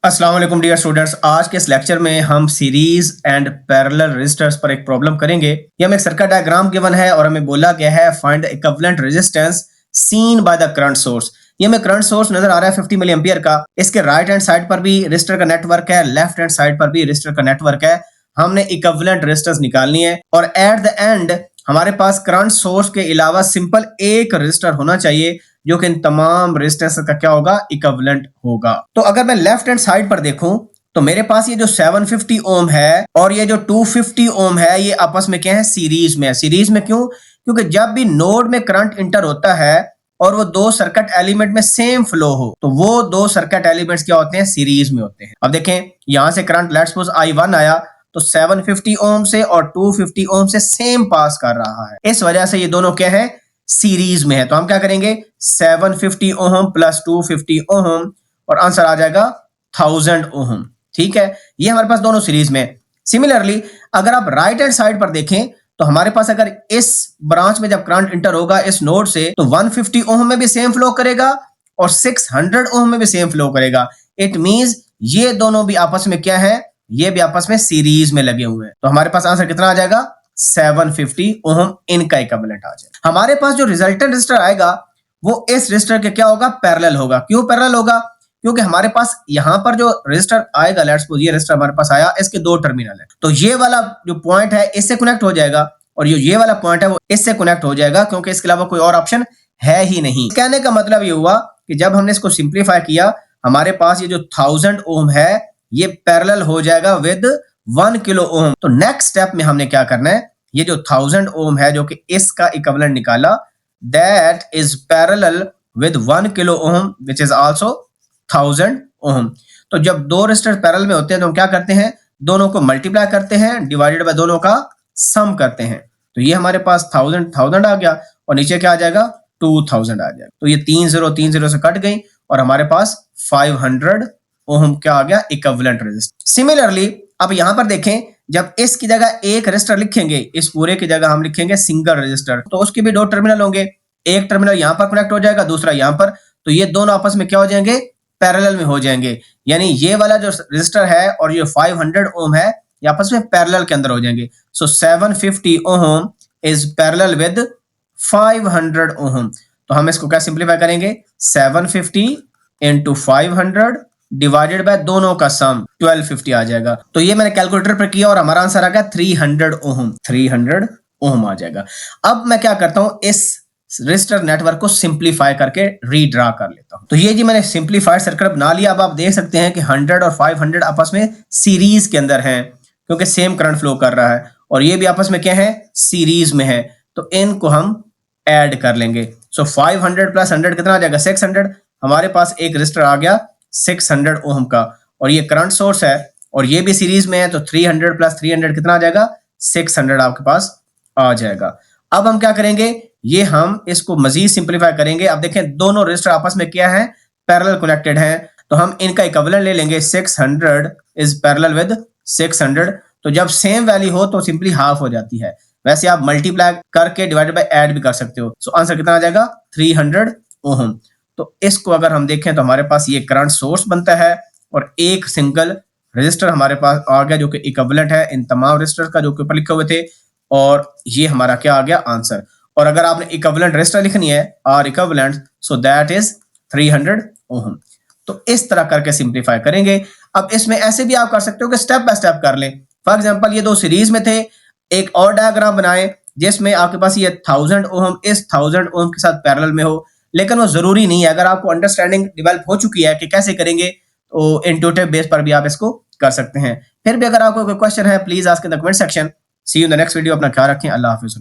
अस्सलाम वालेकुम dear students. आज के इस लेक्चर में हम सीरीज एंड पैरेलल रेजिस्टर्स पर एक प्रॉब्लम करेंगे। ये हमें एक सर्किट डायग्राम गिवन है और हमें बोला गया है find the equivalent resistance seen by the current source. ये हमें करंट सोर्स नजर आ रहा है 50 मिली एम्पियर का। इसके राइट हैंड साइड पर भी रेजिस्टर का नेटवर्क है, लेफ्ट हैंड साइड पर भी रेजिस्टर का नेटवर्क है। हमने इक्विवेलेंट रेजिस्टेंस निकालनी है और एट द एंड हमारे पास करंट सोर्स के अलावा सिंपल एक रेजिस्टर होना चाहिए जो कि इन तमाम रेजिस्टेंस का क्या होगा, इक्विवेलेंट होगा। तो अगर मैं लेफ्ट हैंड साइड पर देखूं तो मेरे पास ये जो 750 ओम है और ये जो 250 ओम है ये आपस में क्या है, सीरीज में है। सीरीज में क्यों? क्योंकि जब भी नोड में करंट इंटर होता है और वो दो सर्किट एलिमेंट में सेम फ्लो हो तो वो दो सर्किट एलिमेंट्स क्या होते हैं, सीरीज में होते हैं। अब देखें यहां से करंट लेट्स सपोज I1 आया तो 750 ओम से और 250 ओम से सेम पास कर रहा है। इस वजह से ये दोनों क्या है, सीरीज में है। तो हम क्या करेंगे, 750 ओम प्लस 250 ओम और आंसर आ जाएगा 1000 ओम। ठीक है, ये हमारे पास दोनों सीरीज में। सिमिलरली अगर आप राइट हैंड साइड पर देखें तो हमारे पास अगर इस ब्रांच में जब करंट इंटर होगा इस नोड से तो 150 ओम में भी सेम फ्लो करेगा और 600 ओम में भी सेम फ्लो करेगा। इट मींस ये दोनों भी आपस में क्या है, ये भी आपस में सीरीज में लगे हुए हैं। तो हमारे पास आंसर कितना आ जाएगा, 750 ओम इनका इक्विवेलेंट आ जाएगा। हमारे पास जो रिजल्टेंट रेजिस्टर आएगा वो इस रेजिस्टर के क्या होगा, पैरेलल होगा। क्यों पैरेलल होगा? क्योंकि हमारे पास यहां पर जो रेजिस्टर आएगा, लेट्स सपोज ये रेजिस्टर हमारे पास आया, इसके दो टर्मिनल है तो ये वाला जो पॉइंट है इससे कनेक्ट हो जाएगा और ये वाला पॉइंट है वो इससे कनेक्ट हो जाएगा, क्योंकि इसके अलावा कोई और ऑप्शन है ही नहीं। कहने का मतलब ये हुआ कि जब हमने इसको सिंप्लीफाई किया हमारे पास ये जो 1000 ओम है ये पैरेलल हो जाएगा विद 1 किलो ओम। तो नेक्स्ट स्टेप में हमने क्या करना है, ये जो 1000 ओम है जो कि इसका इक्विवेलेंट निकाला, that is parallel with 1 kilo ohm which is also 1000 ओम। तो जब दो रेजिस्टर पैरेलल में होते हैं तो हम क्या करते हैं, दोनों को मल्टीप्लाई करते हैं डिवाइडेड बाय दोनों का सम करते हैं। तो ये हमारे पास 1000 आ गया और नीचे क्या आ जाएगा, 2000 आ जाएगा। तो ये 3 0 से कट गई और हमारे पास 500 ओम क्या आ गया, इक्विवेलेंट रेजिस्टर। सिमिलरली अब यहां पर देखें, जब इसकी जगह एक रेजिस्टर लिखेंगे, इस पूरे की जगह हम लिखेंगे सिंगल रेजिस्टर, तो उसके भी दो टर्मिनल होंगे। एक टर्मिनल यहां पर कनेक्ट हो जाएगा, दूसरा यहां पर, तो ये दोनों आपस में क्या हो जाएंगे, पैरेलल में हो जाएंगे। यानी ये वाला जो रेजिस्टर है और ये 500 ओम है ये आपस में पैरेलल के अंदर हो जाएंगे। सो 750 ओम इज पैरेलल विद 500 ओम। तो हम इसको क्या सिंप्लीफाई करेंगे, 750 इंटू 500 डिवाइडेड बाय दोनों का सम 1250 आ जाएगा। तो ये मैंने कैलकुलेटर पर किया और हमारा आंसर आ गया 300 ओम। 300 ओम आ जाएगा। अब मैं क्या करता हूं, इस रेजिस्टर नेटवर्क को सिंप्लीफाई करके रीड्रा कर लेता हूं। तो ये जी मैंने सिंप्लीफाइड सर्किट बना लिया। अब आप देख सकते हैं कि 100 और 500 आपस में सीरीज के अंदर हैं क्योंकि सेम करंट फ्लो कर रहा है और ये भी आपस में क्या है, सीरीज में है। तो इनको हम ऐड कर लेंगे। सो 500 प्लस 100 कितना आ जाएगा, 600। हमारे पास एक रेजिस्टर आ गया 600 ओम का और ये करंट सोर्स है और ये भी सीरीज में है। तो 300 प्लस 300 कितना आ जाएगा, 600 आपके पास आ जाएगा। अब हम क्या करेंगे, ये हम इसको मजीद सिंप्लीफाई करेंगे। अब देखें दोनों रेजिस्टर आपस में क्या है, पैरेलल कनेक्टेड है। तो हम इनका इक्विवेलेंट ले लेंगे, 600 इज पैरेलल विद 600। तो जब सेम वैल्यू हो तो सिंपली हाफ हो जाती है। वैसे आप मल्टीप्लाई करके डिवाइडेड बाय ऐड भी कर सकते हो। सो आंसर कितना आ जाएगा, 300 ओम। तो इसको अगर हम देखें तो हमारे पास ये करंट सोर्स बनता है और एक सिंगल रेजिस्टर हमारे पास आ गया जो कि इक्विवेलेंट है इन तमाम रेजिस्टर का जो कि ऊपर लिखे हुए थे। और ये हमारा क्या आ गया, आंसर। और अगर आपने इक्विवेलेंट रेजिस्टर लिखनी है R equivalent, so that is 300 ohm. तो इस तरह करके सिंप्लीफाई करेंगे। अब इसमें ऐसे भी आप कर सकते हो कि स्टेप बाय स्टेप कर लें। फॉर एग्जांपल ये दो सीरीज में थे, एक और डायग्राम बनाएं जिसमें आपके पास ये 1000 ओम इस 1000 ओम के साथ पैरेलल में हो, लेकिन वो जरूरी नहीं है। अगर आपको अंडरस्टैंडिंग डेवलप हो चुकी है कि कैसे करेंगे तो इंट्यूटिव बेस पर भी आप इसको कर सकते हैं। फिर भी अगर आपको कोई क्वेश्चन है please ask in the comment section. See you in the next video. अपना ख्याल रखें। अल्लाह हाफिज़।